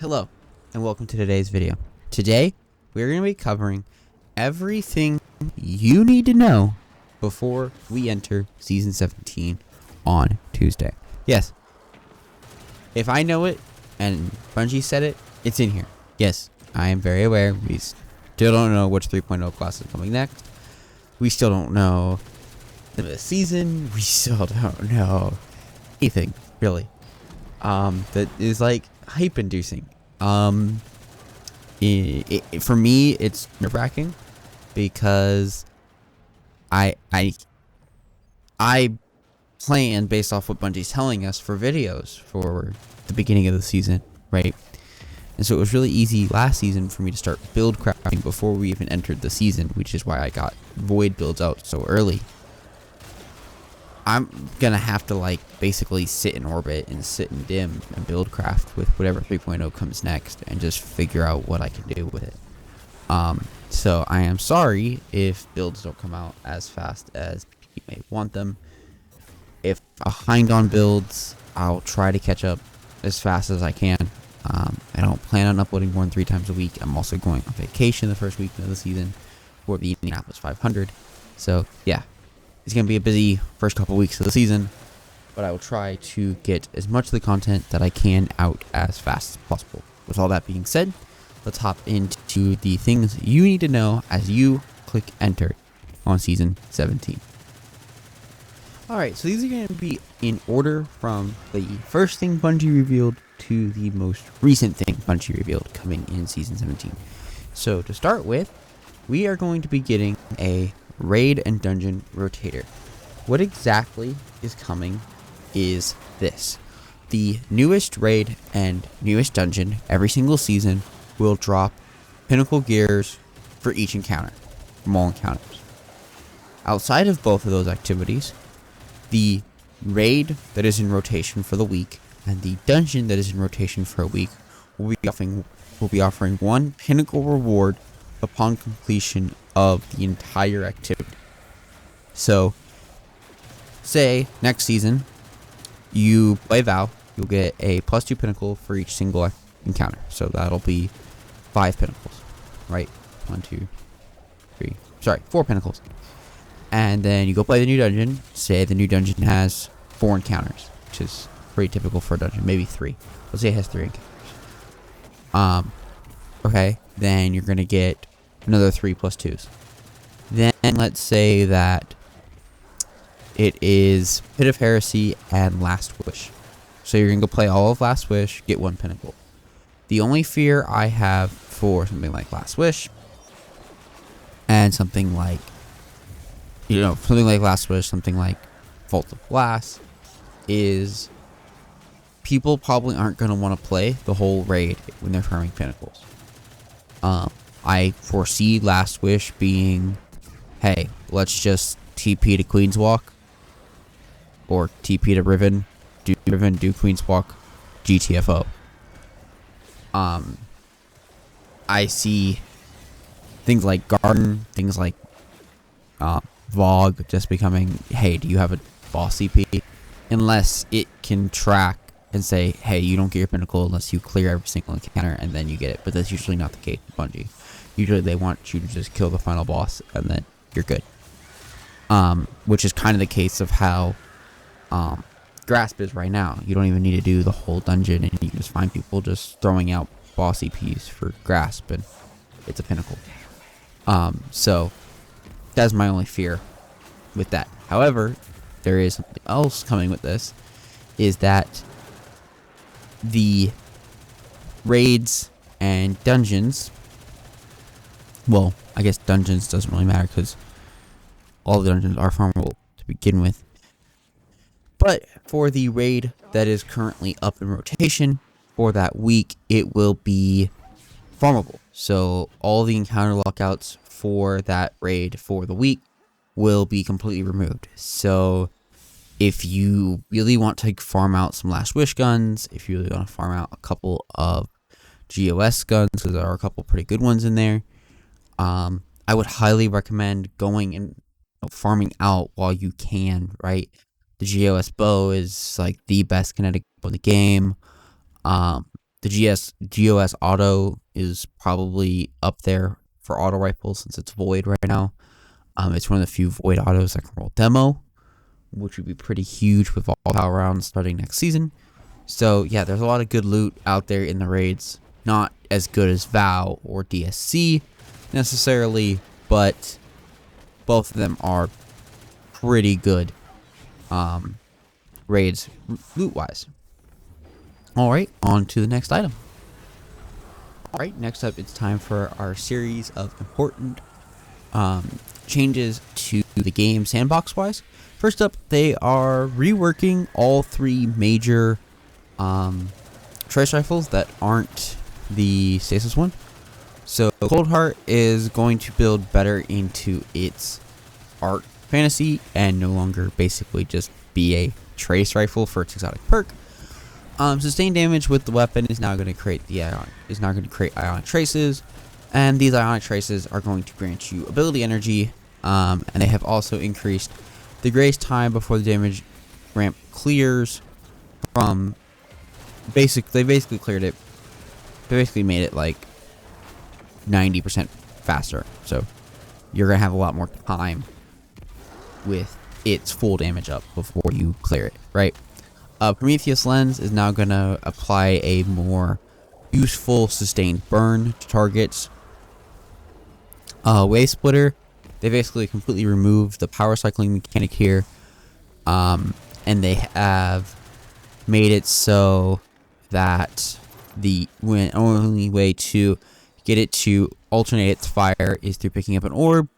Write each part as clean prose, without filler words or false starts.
Hello, and welcome to today's video. Today, we're going to be covering everything you need to know before we enter Season 17 on Tuesday. Yes, if I know it, and Bungie said it, it's in here. Yes, I am very aware. We still don't know which 3.0 class is coming next. We still don't know the season. We still don't know anything, really. That is like hype-inducing. For me, it's nerve-wracking because I plan based off what Bungie's telling us for videos for the beginning of the season, right? And so it was really easy last season for me to start build crafting before we even entered the season, which is why I got void builds out so early. I'm gonna have to basically sit in orbit and sit in dim and build craft with whatever 3.0 comes next and just figure out what I can do with it. So I am sorry if builds don't come out as fast as you may want them. If behind on builds, I'll try to catch up as fast as I can. I don't plan on uploading more than 3 times a week. I'm also going on vacation the first week of the season for the Indianapolis 500. So yeah. It's going to be a busy first couple weeks of the season, but I will try to get as much of the content that I can out as fast as possible. With all that being said, let's hop into the things you need to know as you click enter on Season 17. Alright, so these are going to be in order from the first thing Bungie revealed to the most recent thing Bungie revealed coming in Season 17. So to start with, we are going to be getting a raid and dungeon rotator. What exactly is coming is this. The newest raid and newest dungeon every single season will drop pinnacle gears for each encounter, from all encounters. Outside of both of those activities, the raid that is in rotation for the week and the dungeon that is in rotation for a week will be offering one pinnacle reward upon completion of the entire activity. So, say next season you play Vow, you'll get a +2 pinnacle for each single encounter. So that'll be 5 pinnacles, right? 4 pinnacles. And then you go play the new dungeon. Say the new dungeon has 4 encounters, which is pretty typical for a dungeon, maybe 3. Let's say it has 3 encounters. Okay, then you're gonna get another 3 +2s. Then let's say that it is Pit of Heresy and Last Wish. So you're going to go play all of Last Wish, get 1 pinnacle. The only fear I have for something like Last Wish and something like, Last Wish, something like Vault of Glass, is people probably aren't going to want to play the whole raid when they're farming pinnacles. I foresee Last Wish being, hey, let's just TP to Queen's Walk, or TP to Riven, do Queen's Walk, GTFO. I see things like Garden, things like Vogue just becoming, hey, do you have a boss CP? Unless it can track and say, hey, you don't get your pinnacle unless you clear every single encounter, and then you get it. But that's usually not the case with Bungie. Usually they want you to just kill the final boss, and then you're good. Which is kind of the case of how Grasp is right now. You don't even need to do the whole dungeon, and you can just find people just throwing out boss EPs for Grasp, and it's a pinnacle. So that's my only fear with that. However, there is something else coming with this, is that the raids and dungeons, well, I guess dungeons doesn't really matter because all the dungeons are farmable to begin with. But for the raid that is currently up in rotation for that week, it will be farmable. So all the encounter lockouts for that raid for the week will be completely removed. So if you really want to farm out some Last Wish guns, if you really want to farm out a couple of GOS guns, because there are a couple pretty good ones in there, I would highly recommend going and farming out while you can, right? The GOS bow is like the best kinetic bow in the game. The GOS auto is probably up there for auto rifles since it's void right now. It's one of the few void autos that can roll demo, which would be pretty huge with all power rounds starting next season. So yeah, there's a lot of good loot out there in the raids. Not as good as VOW or DSC necessarily, but both of them are pretty good raids loot wise. Alright, on to the next item. Alright, next up it's time for our series of important changes to the game sandbox wise. First up, they are reworking all 3 major trace rifles that aren't the stasis one. So Cold Heart is going to build better into its art fantasy and no longer basically just be a trace rifle for its exotic perk. Sustained damage with the weapon is now going to create ionic traces, and these ionic traces are going to grant you ability energy. And they have also increased the grace time before the damage ramp clears from they basically cleared it. They basically made it like 90% faster. So you're going to have a lot more time with its full damage up before you clear it, right? Prometheus Lens is now going to apply a more useful sustained burn to targets. Wave Splitter, they basically completely removed the power cycling mechanic here, and they have made it so that the only way to get it to alternate its fire is through picking up an orb,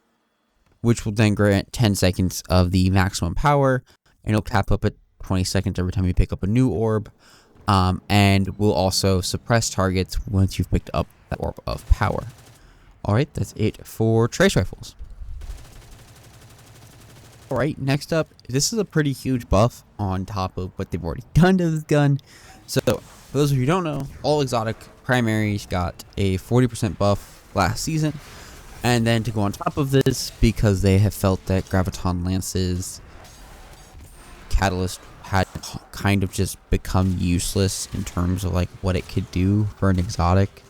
which will then grant 10 seconds of the maximum power, and it'll cap up at 20 seconds every time you pick up a new orb, and will also suppress targets once you've picked up that orb of power. Alright, that's it for trace rifles. Alright, next up, this is a pretty huge buff on top of what they've already done to this gun. So, for those of you who don't know, all exotic primaries got a 40% buff last season. And then to go on top of this, because they have felt that Graviton Lance's catalyst had kind of just become useless in terms of like what it could do for an exotic.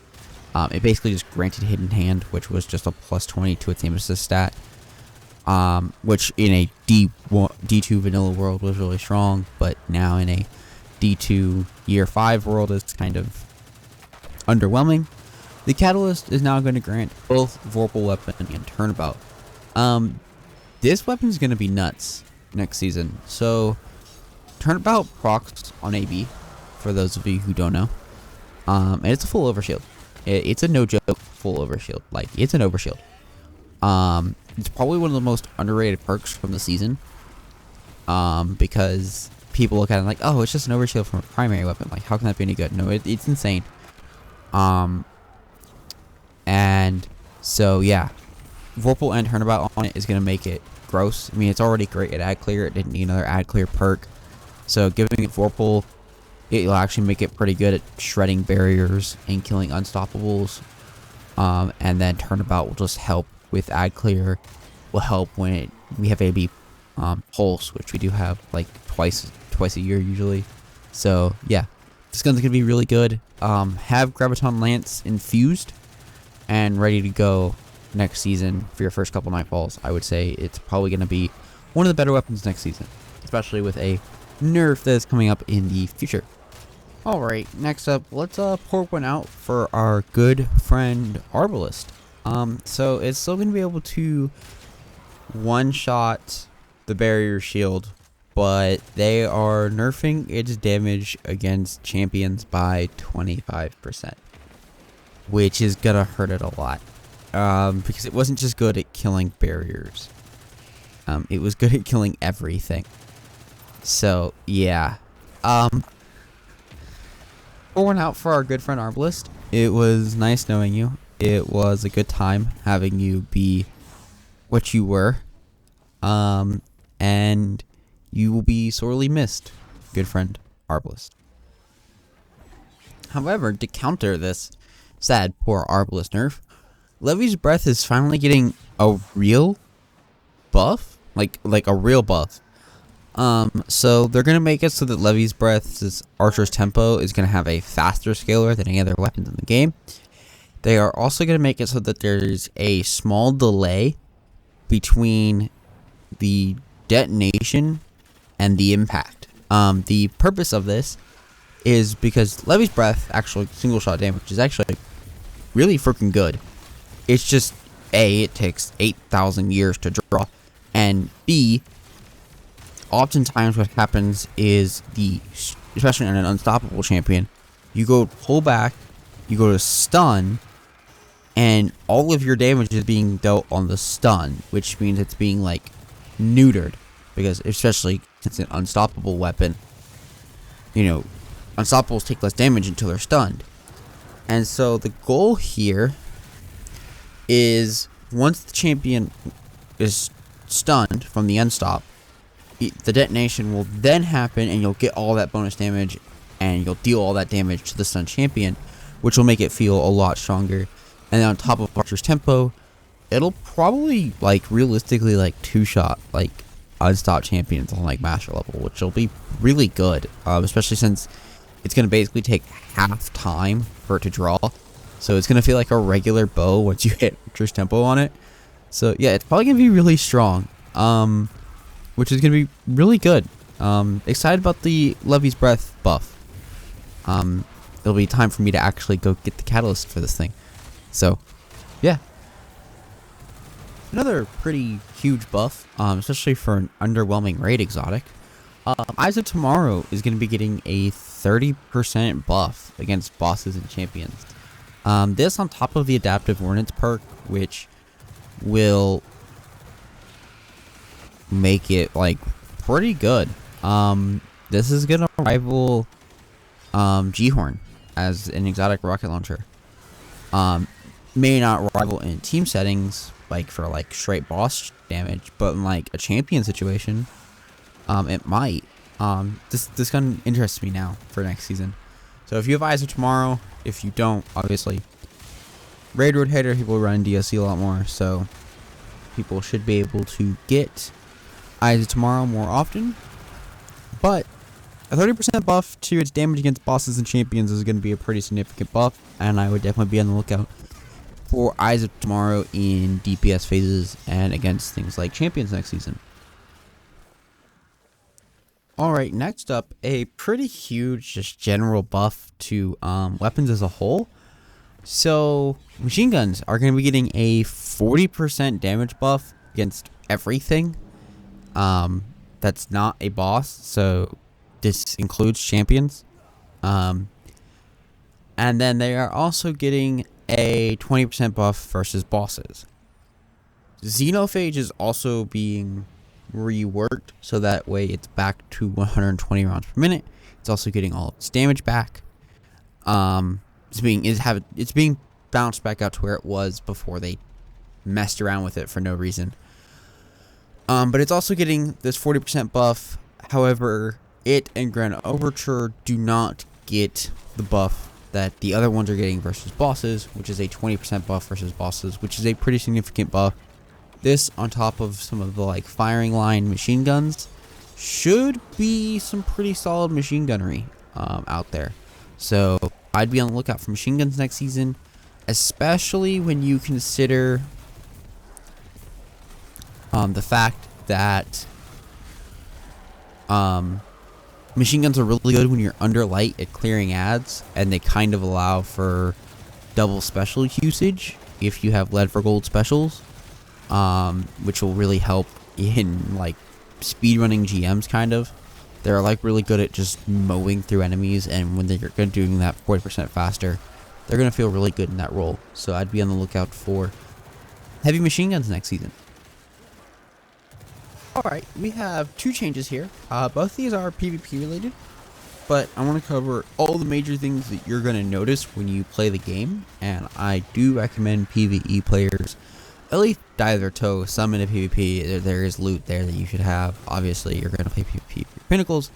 It basically just granted Hidden Hand, which was just a plus 20 to its aim assist stat. Which in a D2 vanilla world was really strong, but now in a D2 year 5 world is kind of underwhelming. The catalyst is now going to grant both Vorpal Weapon and Turnabout. This weapon is going to be nuts next season. So Turnabout procs on AB, for those of you who don't know. And it's a full overshield. It's a no joke full overshield. Like, it's an overshield. It's probably one of the most underrated perks from the season. Because people look at it like, oh, it's just an overshield from a primary weapon. Like, how can that be any good? No, it's insane. And so, yeah. Vorpal and Turnabout on it is going to make it gross. I mean, it's already great at ad clear. It didn't need another ad clear perk. So, giving it Vorpal, it'll actually make it pretty good at shredding barriers and killing unstoppables. And then Turnabout will just help with ad clear. Will help when we have AB pulse, which we do have like twice a year usually. So yeah, this gun's gonna be really good. Have Graviton Lance infused and ready to go next season for your first couple nightfalls. I would say it's probably gonna be one of the better weapons next season, especially with a nerf that is coming up in the future. Alright, next up, let's pour one out for our good friend Arbalist. So it's still going to be able to one-shot the barrier shield, but they are nerfing its damage against champions by 25%, which is going to hurt it a lot, because it wasn't just good at killing barriers. It was good at killing everything. So, yeah. Pour one out for our good friend Arbalist. It was nice knowing you. It was a good time having you be what you were. And you will be sorely missed, good friend Arbalist. However, to counter this sad, poor Arbus Nerf, Levi's Breath is finally getting a real buff. Like a real buff. So they're gonna make it so that Levi's Breath's Archer's Tempo is gonna have a faster scaler than any other weapons in the game. They are also gonna make it so that there's a small delay between the detonation and the impact. The purpose of this is because Levi's Breath, actual single shot damage, is actually really freaking good. It's just A, it takes 8,000 years to draw, and B, oftentimes what happens is especially on an unstoppable champion, you go pull back, you go to stun, and all of your damage is being dealt on the stun, which means it's being like neutered, because especially since it's an unstoppable weapon, you know, unstoppables take less damage until they're stunned. And so the goal here is once the champion is stunned from the unstop, the detonation will then happen and you'll get all that bonus damage and you'll deal all that damage to the stunned champion, which will make it feel a lot stronger. And then on top of Archer's Tempo, it'll probably like realistically like two-shot like unstopped champions on like master level, which will be really good, especially since it's going to basically take half time for it to draw. So it's going to feel like a regular bow once you hit Archer's Tempo on it. So yeah, it's probably going to be really strong, which is going to be really good. Excited about the Levi's Breath buff. It'll be time for me to actually go get the catalyst for this thing. So yeah. Another pretty huge buff, especially for an underwhelming raid exotic. Eyes of Tomorrow is going to be getting a 30% buff against bosses and champions. This on top of the Adaptive Ordnance perk, which will make it like pretty good. This is going to rival G-Horn as an exotic rocket launcher. May not rival in team settings, like for like straight boss damage, but in like a champion situation, it might. This gun interests me now for next season. So if you have Eyes of Tomorrow, if you don't, obviously, raid rotator, people run DSC a lot more, so people should be able to get Eyes of Tomorrow more often. But a 30% buff to its damage against bosses and champions is going to be a pretty significant buff, and I would definitely be on the lookout for Eyes of Tomorrow in DPS phases and against things like champions next season. Alright, next up, a pretty huge just general buff to weapons as a whole. So, machine guns are going to be getting a 40% damage buff against everything that's not a boss, so this includes champions. And then they are also getting a 20% buff versus bosses. Xenophage is also being reworked so that way it's back to 120 rounds per minute. It's also getting all of its damage back. It's being bounced back out to where it was before they messed around with it for no reason. But it's also getting this 40% buff. However, it and Grand Overture do not get the buff that the other ones are getting versus bosses, which is a 20% buff versus bosses, which is a pretty significant buff. This on top of some of the like firing line machine guns should be some pretty solid machine gunnery out there. So I'd be on the lookout for machine guns next season, especially when you consider the fact that machine guns are really good when you're under light at clearing ads, and they kind of allow for double special usage if you have lead for gold specials, which will really help in like speedrunning GMs kind of. They're like really good at just mowing through enemies, and when they're doing that 40% faster, they're going to feel really good in that role. So I'd be on the lookout for heavy machine guns next season. Alright, we have two changes here. Both of these are PvP related, but I want to cover all the major things that you're going to notice when you play the game, and I do recommend PvE players at least dive their toe some into PvP. There is loot there that you should have. Obviously, you're going to play PvP for pinnacles,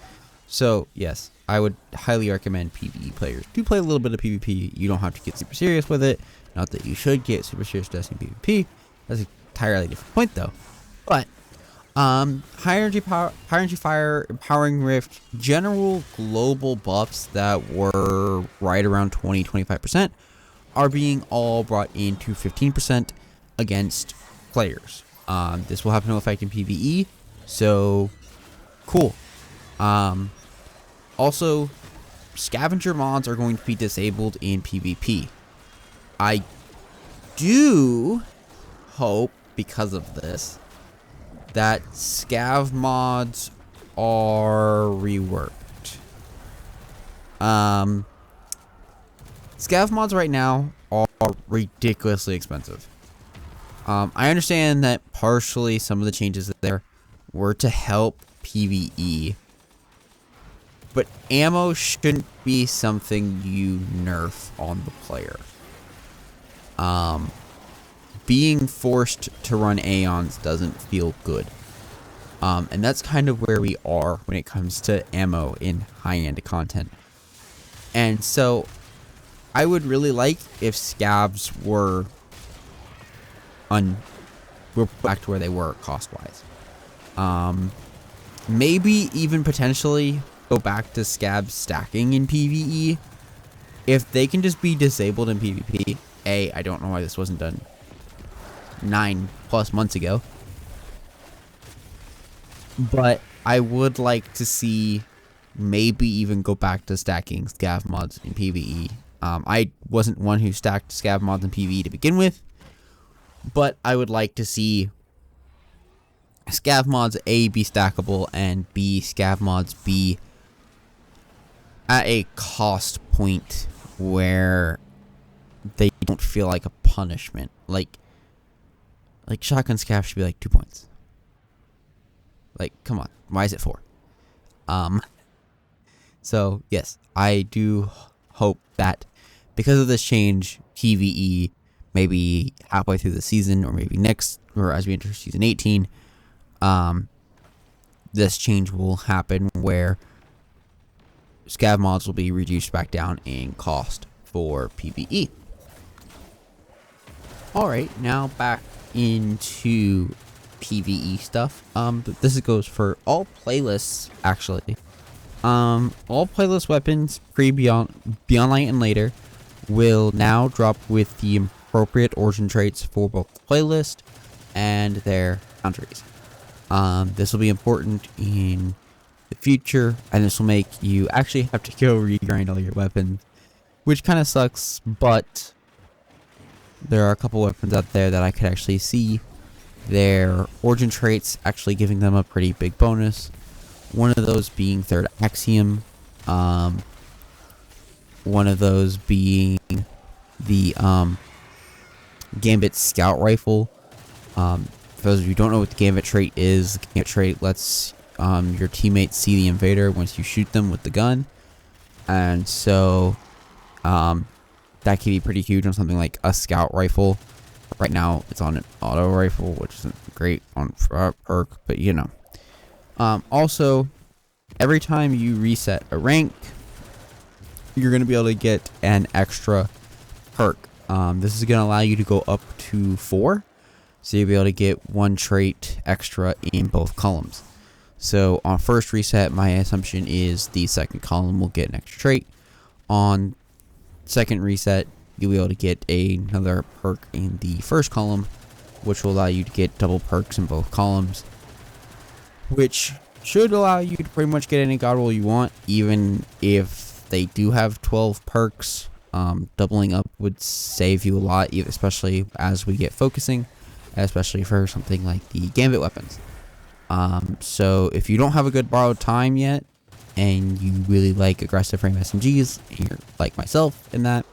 so yes, I would highly recommend PvE players do play a little bit of PvP. You don't have to get super serious with it. Not that you should get super serious with PvP. That's an entirely different point, though. But High energy fire, empowering rift, general global buffs that were right around 20-25% are being all brought into 15% against players. This will have no effect in PvE, so cool. Also, scavenger mods are going to be disabled in PvP. I do hope, because of this, that scav mods are reworked. Scav mods right now are ridiculously expensive. I understand that partially some of the changes there were to help PvE, but ammo shouldn't be something you nerf on the player. Being forced to run Aeons doesn't feel good. And that's kind of where we are when it comes to ammo in high-end content. And so, I would really like if scavs were back to where they were cost-wise. Maybe even potentially go back to scab stacking in PvE. If they can just be disabled in PvP, I don't know why this wasn't done 9+ months ago. But I would like to see maybe even go back to stacking scav mods in PvE. I wasn't one who stacked scav mods in PvE to begin with, but I would like to see scav mods A, be stackable, and B, scav mods be at a cost point where they don't feel like a punishment. Like shotgun scav should be like 2 points. Like, come on, why is it 4? So yes, I do hope that because of this change, PvE, maybe halfway through the season, or maybe next, or as we enter season 18, this change will happen where scav mods will be reduced back down in cost for PvE. Alright, now back into PvE stuff. This goes for all playlists, actually. All playlist weapons, beyond light and later, will now drop with the appropriate origin traits for both the playlist and their countries. This will be important in the future, and this will make you actually have to go regrind all your weapons, which kind of sucks, but there are a couple weapons out there that I could actually see their origin traits actually giving them a pretty big bonus. One of those being Third Axiom, one of those being the Gambit Scout Rifle. For those of you who don't know what the Gambit trait is, the Gambit trait lets your teammates see the invader once you shoot them with the gun. And so that can be pretty huge on something like a Scout Rifle. Right now it's on an auto rifle, which isn't great on perk, but you know. Also, every time you reset a rank, you're going to be able to get an extra perk. This is going to allow you to go up to 4, so you'll be able to get 1 trait extra in both columns. So on first reset, my assumption is the second column will get an extra trait. On second reset, you'll be able to get another perk in the first column, which will allow you to get double perks in both columns, which should allow you to pretty much get any god roll you want, even if they do have 12 perks. Doubling up would save you a lot, especially as we get focusing, especially for something like the Gambit weapons. So if you don't have a good borrowed time yet, and you really like aggressive frame SMGs, and you're like myself in that,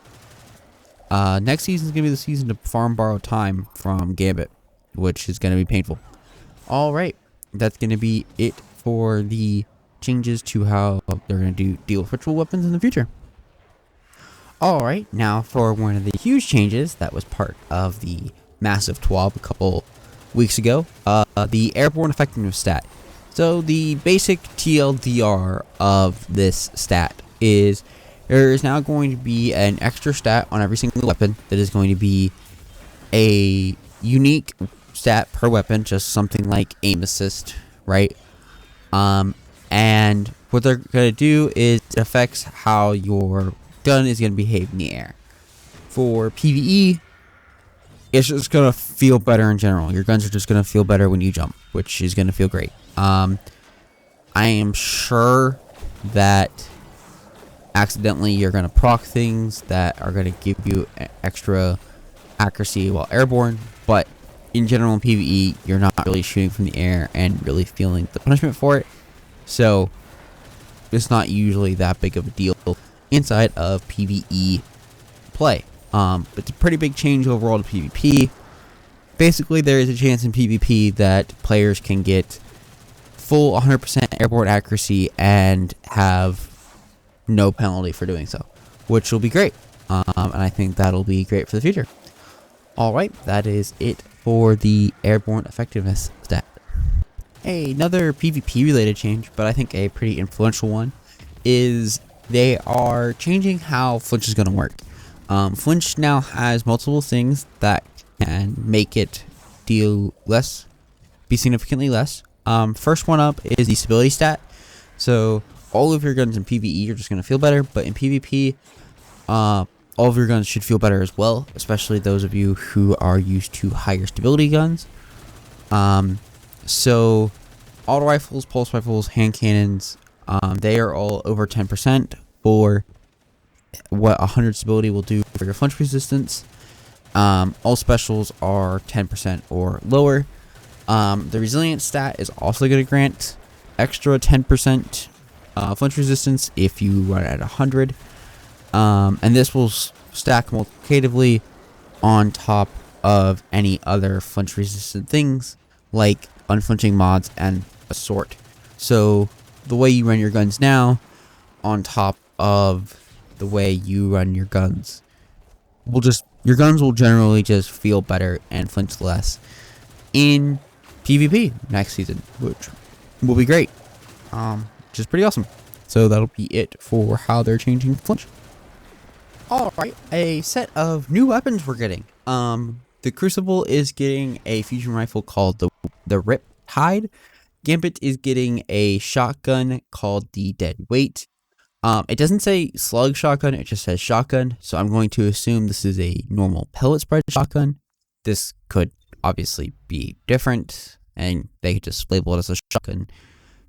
next season is going to be the season to farm borrowed time from Gambit, which is going to be painful. Alright, that's going to be it for the changes to how they're going to deal with ritual weapons in the future. Alright, now for one of the huge changes that was part of the massive TWAB a couple weeks ago, the Airborne Effectiveness stat. So the basic TLDR of this stat is there is now going to be an extra stat on every single weapon that is going to be a unique stat per weapon, just something like aim assist, right? And what they're going to do is it affects how your gun is going to behave in the air. For PvE, it's just going to feel better in general. Your guns are just going to feel better when you jump, which is going to feel great. I am sure that accidentally you're going to proc things that are going to give you extra accuracy while airborne, but in general in PvE, you're not really shooting from the air and really feeling the punishment for it. So it's not usually that big of a deal inside of PvE play. But it's a pretty big change overall to PvP. Basically, there is a chance in PvP that players can get full 100% airborne accuracy and have no penalty for doing so, which will be great. And I think that'll be great for the future. Alright, that is it for the Airborne Effectiveness stat. Another PvP related change, but I think a pretty influential one, is they are changing how Flinch is going to work. Flinch now has multiple things that can make it deal less, be significantly less. First one up is the stability stat. So all of your guns in PvE are just going to feel better, but in PvP, all of your guns should feel better as well, especially those of you who are used to higher stability guns. So auto rifles, pulse rifles, hand cannons, they are all over 10% for what 100 stability will do for your flinch resistance. All specials are 10% or lower. The resilience stat is also going to grant extra 10% flinch resistance if you run at 100. And this will stack multiplicatively on top of any other flinch resistant things like unflinching mods and assort. So the way you run your guns now on top of the way you run your guns your guns will generally just feel better and flinch less in PvP next season, which will be great. Which is pretty awesome. So that'll be it for how they're changing flinch. Alright, a set of new weapons we're getting. The Crucible is getting a fusion rifle called the Rip Tide. Gambit is getting a shotgun called the Dead Weight. It doesn't say slug shotgun, it just says shotgun, so I'm going to assume this is a normal pellet spread shotgun. This could obviously be different, and they could just label it as a shotgun,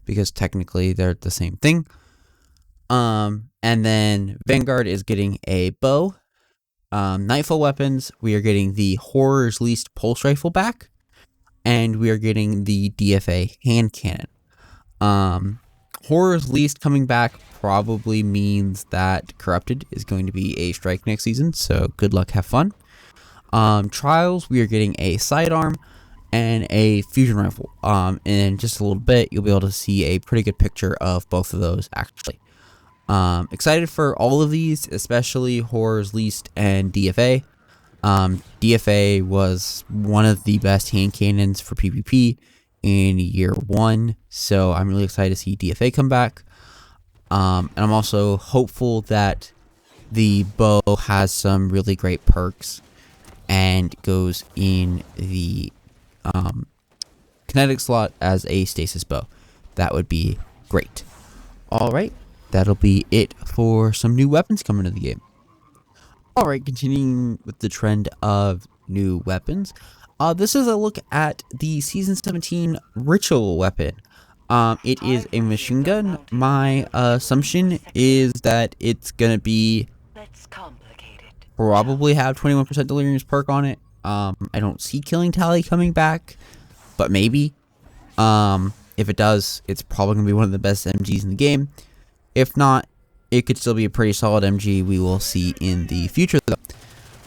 because technically they're the same thing. And then Vanguard is getting a bow. Nightfall weapons, we are getting the Horror's Least pulse rifle back, and we are getting the DFA hand cannon. Horror's Least coming back probably means that Corrupted is going to be a strike next season, so good luck, have fun. Trials, we are getting a sidearm and a fusion rifle. In just a little bit, you'll be able to see a pretty good picture of both of those, actually. Excited for all of these, especially Horror's Least and DFA. DFA was one of the best hand cannons for PvP in year 1, so I'm really excited to see DFA come back. And I'm also hopeful that the bow has some really great perks and goes in the kinetic slot as a stasis bow. That would be great. Alright, that'll be it for some new weapons coming to the game. Alright, continuing with the trend of new weapons. This is a look at the Season 17 Ritual weapon. It is a machine gun. My assumption is that it's gonna be probably have 21% Delirium's perk on it. I don't see Killing Tally coming back, but maybe. If it does, it's probably gonna be one of the best MGs in the game. If not, it could still be a pretty solid MG we will see in the future though.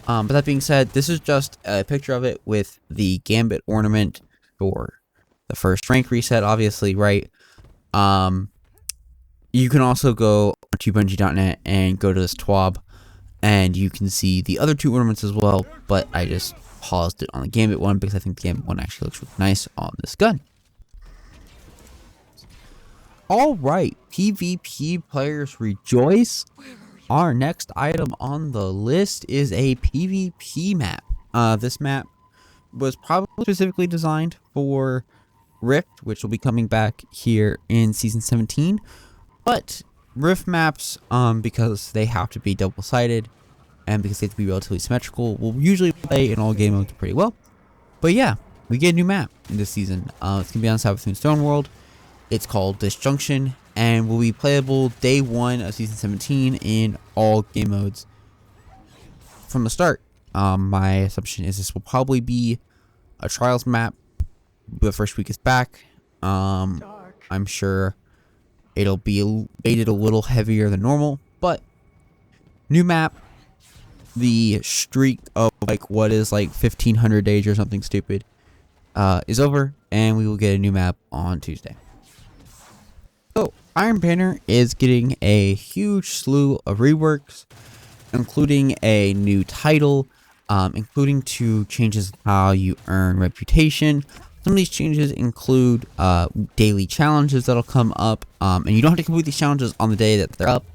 But that being said, this is just a picture of it with the Gambit ornament for the first rank reset, obviously, right? You can also go to Bungie.net and go to this TWAB, and you can see the other two ornaments as well, but I just paused it on the Gambit one because I think the Gambit one actually looks really nice on this gun. Alright, PvP players rejoice. Our next item on the list is a PvP map. This map was probably specifically designed for Rift, which will be coming back here in Season 17. But Rift maps, because they have to be double-sided, and because they have to be relatively symmetrical, will usually play in all game modes pretty well. But yeah, we get a new map in this season. It's going to be on Cyberthune Stone World. It's called Disjunction, and will be playable day 1 of Season 17 in all game modes from the start. My assumption is this will probably be a Trials map. The first week is back. I'm sure it'll be weighted a little heavier than normal, but new map. The streak of like what is like 1,500 days or something stupid is over, and we will get a new map on Tuesday. So Iron Banner is getting a huge slew of reworks, including a new title, including 2 changes in how you earn reputation. Some of these changes include daily challenges that'll come up, and you don't have to complete these challenges on the day that they're up.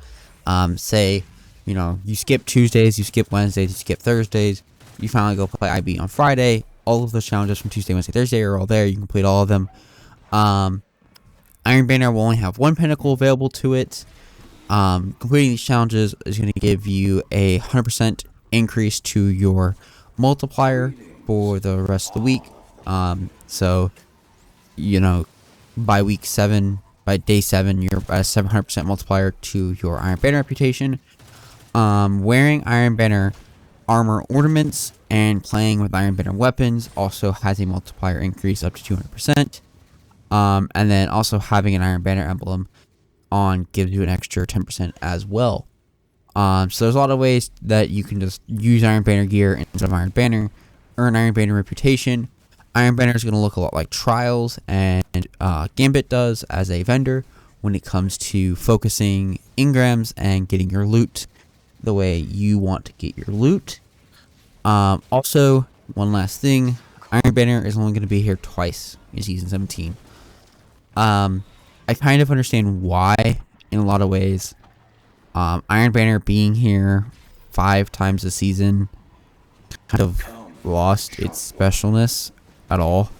Say, you know, you skip Tuesdays, you skip Wednesdays, you skip Thursdays, you finally go play IB on Friday. All of those challenges from Tuesday, Wednesday, Thursday are all there. You can complete all of them. Iron Banner will only have 1 pinnacle available to it. Completing these challenges is going to give you a 100% increase to your multiplier for the rest of the week. So, you know, by week 7, by day 7, you're at a 700% multiplier to your Iron Banner reputation. Wearing Iron Banner armor ornaments and playing with Iron Banner weapons also has a multiplier increase up to 200%. And then also having an Iron Banner emblem on gives you an extra 10% as well. So there's a lot of ways that you can just use Iron Banner gear instead of Iron Banner, earn Iron Banner reputation. Iron Banner is going to look a lot like Trials and Gambit does as a vendor when it comes to focusing engrams and getting your loot the way you want to get your loot. Also, one last thing, Iron Banner is only going to be here twice in Season 17. I kind of understand why in a lot of ways. Iron Banner being here 5 times a season kind of lost its specialness at all.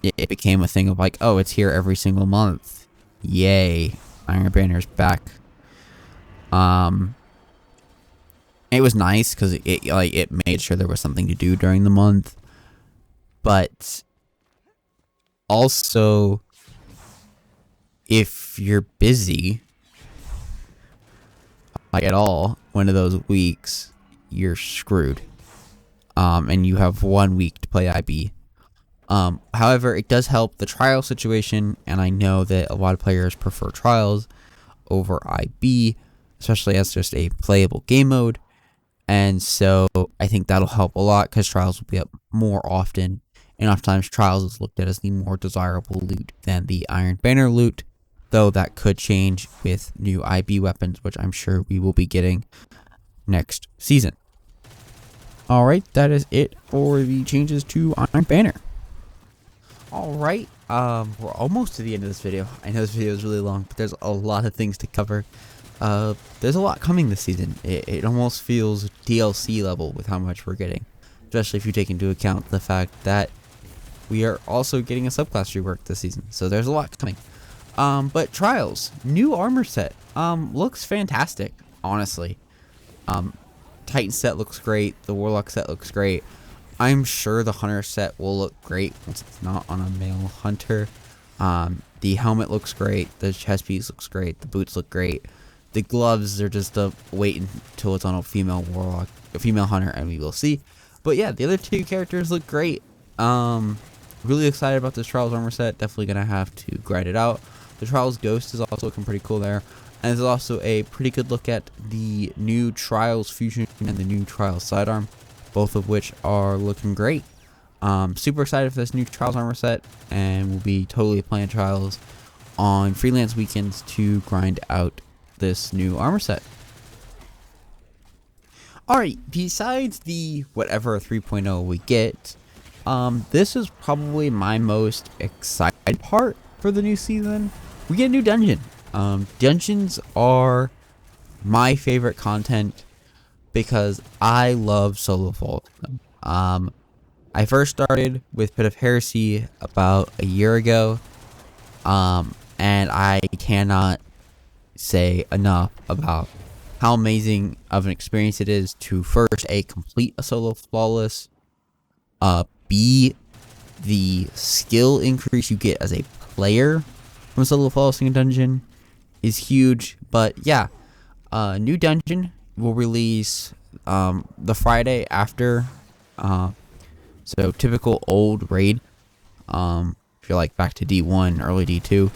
It became a thing of like, oh, it's here every single month. Yay, Iron Banner's back. It was nice because it made sure there was something to do during the month, but also if you're busy like at all one of those weeks, you're screwed. And you have 1 week to play IB. However, it does help the trial situation, and I know that a lot of players prefer trials over IB, especially as just a playable game mode. And so I think that'll help a lot because trials will be up more often, and oftentimes trials is looked at as the more desirable loot than the Iron Banner loot, though that could change with new IB weapons, which I'm sure we will be getting next season. Alright, that is it for the changes to Iron Banner. Alright, we're almost to the end of this video. I know this video is really long, but there's a lot of things to cover. There's a lot coming this season. It almost feels DLC level with how much we're getting, especially if you take into account the fact that we are also getting a subclass rework this season. So there's a lot coming. But Trials, new armor set, looks fantastic, honestly. Titan set looks great. The Warlock set looks great. I'm sure the Hunter set will look great once it's not on a male Hunter. The helmet looks great. The chest piece looks great. The boots look great. The gloves are just wait until it's on a female Warlock, a female Hunter, and we will see. But yeah, the other 2 characters look great. Really excited about this Trials armor set. Definitely gonna have to grind it out. The Trials Ghost is also looking pretty cool there. And there's also a pretty good look at the new Trials Fusion and the new Trials Sidearm, both of which are looking great. Super excited for this new Trials armor set, and we'll be totally playing Trials on freelance weekends to grind out this new armor set. Alright, besides the whatever 3.0 we get, this is probably my most excited part for the new season. We get a new dungeon. Dungeons are my favorite content because I love solo vault. I first started with Pit of Heresy about a year ago, and I cannot say enough about how amazing of an experience it is to first complete a solo flawless, b the skill increase you get as a player from solo flawless in a dungeon is huge. But yeah, new dungeon will release the Friday after, so typical old raid. If you're like back to D1, early D2,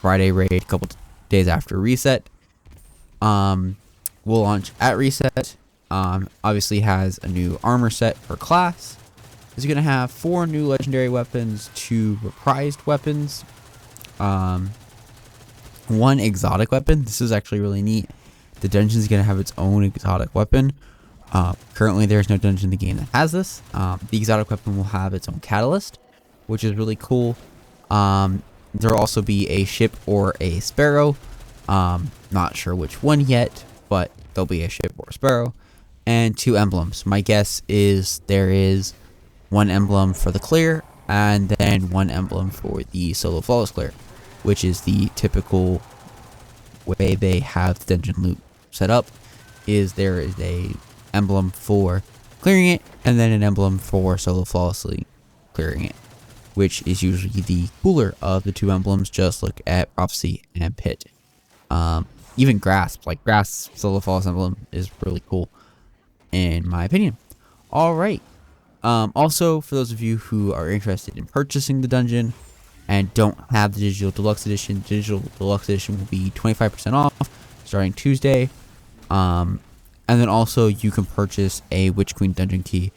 Friday raid, a couple days after reset. Will launch at reset. Obviously has a new armor set per class. Is going to have 4 new legendary weapons, 2 reprised weapons, 1 exotic weapon. This is actually really neat. The dungeon is going to have its own exotic weapon. Currently, there's no dungeon in the game that has this. The exotic weapon will have its own catalyst, which is really cool. There will also be a ship or a sparrow. Not sure which one yet, but there'll be a ship or a sparrow. And 2 emblems. My guess is there is 1 emblem for the clear, and then 1 emblem for the solo flawless clear, which is the typical way they have the dungeon loot set up. Is there is a emblem for clearing it, and then an emblem for solo flawlessly clearing it, which is usually the cooler of the 2 emblems. Just look at Prophecy and Pit. Even Grasp, like Grasp solo flawless emblem is really cool, in my opinion. Alright. Also, for those of you who are interested in purchasing the dungeon and don't have the Digital Deluxe Edition, Digital Deluxe Edition will be 25% off starting Tuesday. And then also you can purchase a Witch Queen dungeon key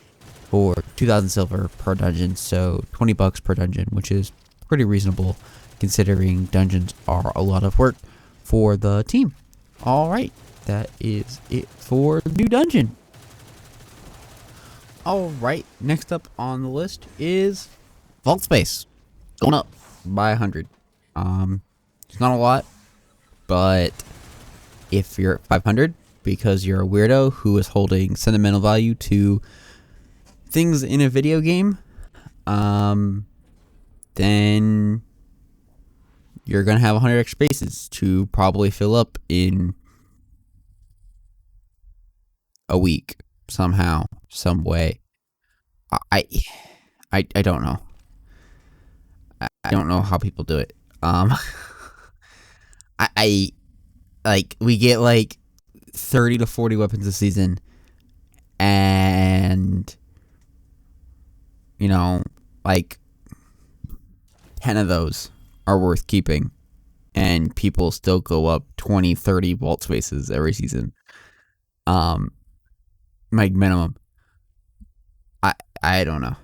for 2,000 silver per dungeon, so $20 per dungeon, which is pretty reasonable considering dungeons are a lot of work for the team. Alright, that is it for the new dungeon. Alright, next up on the list is vault space. Going up by 100. It's not a lot, but if you're at 500 because you're a weirdo who is holding sentimental value to things in a video game, then you're gonna have 100 extra spaces to probably fill up in a week somehow, some way. I don't know. I don't know how people do it. I like, we get like 30 to 40 weapons a season, and like 10 of those are worth keeping, and people still go up 20, 30 vault spaces every season. Like minimum. I don't know.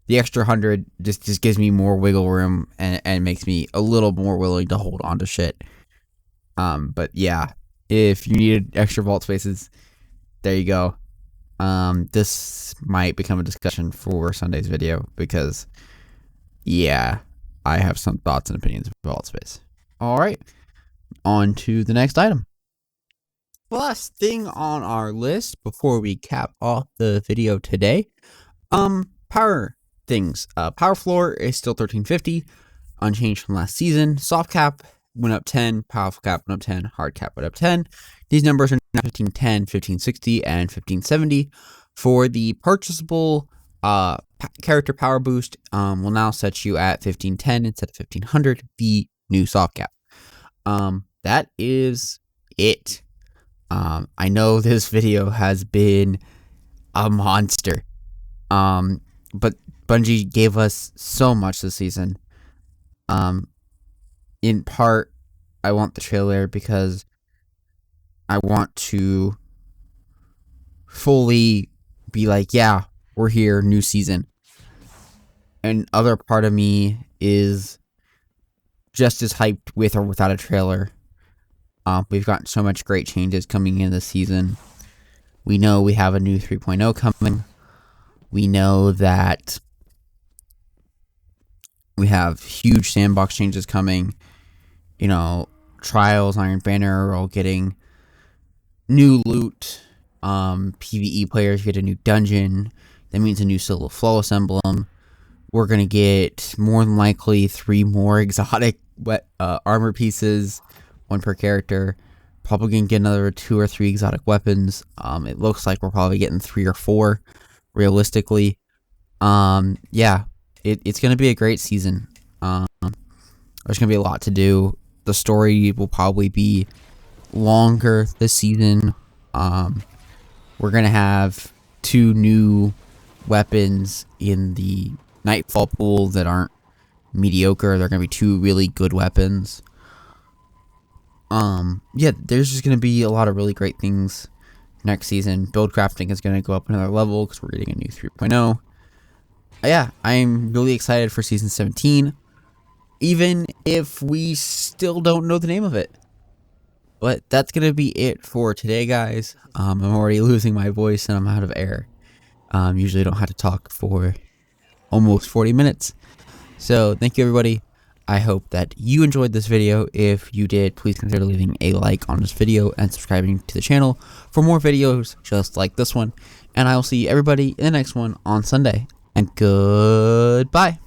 The extra 100 just gives me more wiggle room and makes me a little more willing to hold on to shit. But yeah, if you needed extra vault spaces, there you go. This might become a discussion for Sunday's video because, yeah, I have some thoughts and opinions of vault space. Alright, on to the next item. The last thing on our list before we cap off the video today, power things. Power floor is still 1350, unchanged from last season. Soft cap went up 10, powerful cap went up 10, hard cap went up 10. These numbers are now 1510, 1560, and 1570. For the purchasable character power boost, will now set you at 1510 instead of 1500, the new soft cap. That is it. I know this video has been a monster, but Bungie gave us so much this season. In part, I want the trailer because I want to fully be like, yeah, we're here, new season. And other part of me is just as hyped with or without a trailer. We've got so much great changes coming in this season. We know we have a new 3.0 coming. We know that we have huge sandbox changes coming. Trials, Iron Banner are all getting new loot. PvE players get a new dungeon. That means a new Syllable Flawless emblem. We're going to get more than likely 3 more exotic armor pieces, 1 per character. Probably going to get another 2 or 3 exotic weapons. It looks like we're probably getting 3 or 4, realistically. Yeah, it's going to be a great season. There's going to be a lot to do. The story will probably be longer this season. We're going to have 2 new weapons in the Nightfall pool that aren't mediocre. They're going to be 2 really good weapons. Yeah, there's just going to be a lot of really great things next season. Build crafting is going to go up another level because we're getting a new 3.0. Yeah, I'm really excited for season 17, even if we still don't know the name of it. But that's going to be it for today, guys. I'm already losing my voice and I'm out of air. Usually I don't have to talk for almost 40 minutes. So thank you, everybody. I hope that you enjoyed this video. If you did, please consider leaving a like on this video and subscribing to the channel for more videos just like this one. And I will see everybody in the next one on Sunday. And goodbye.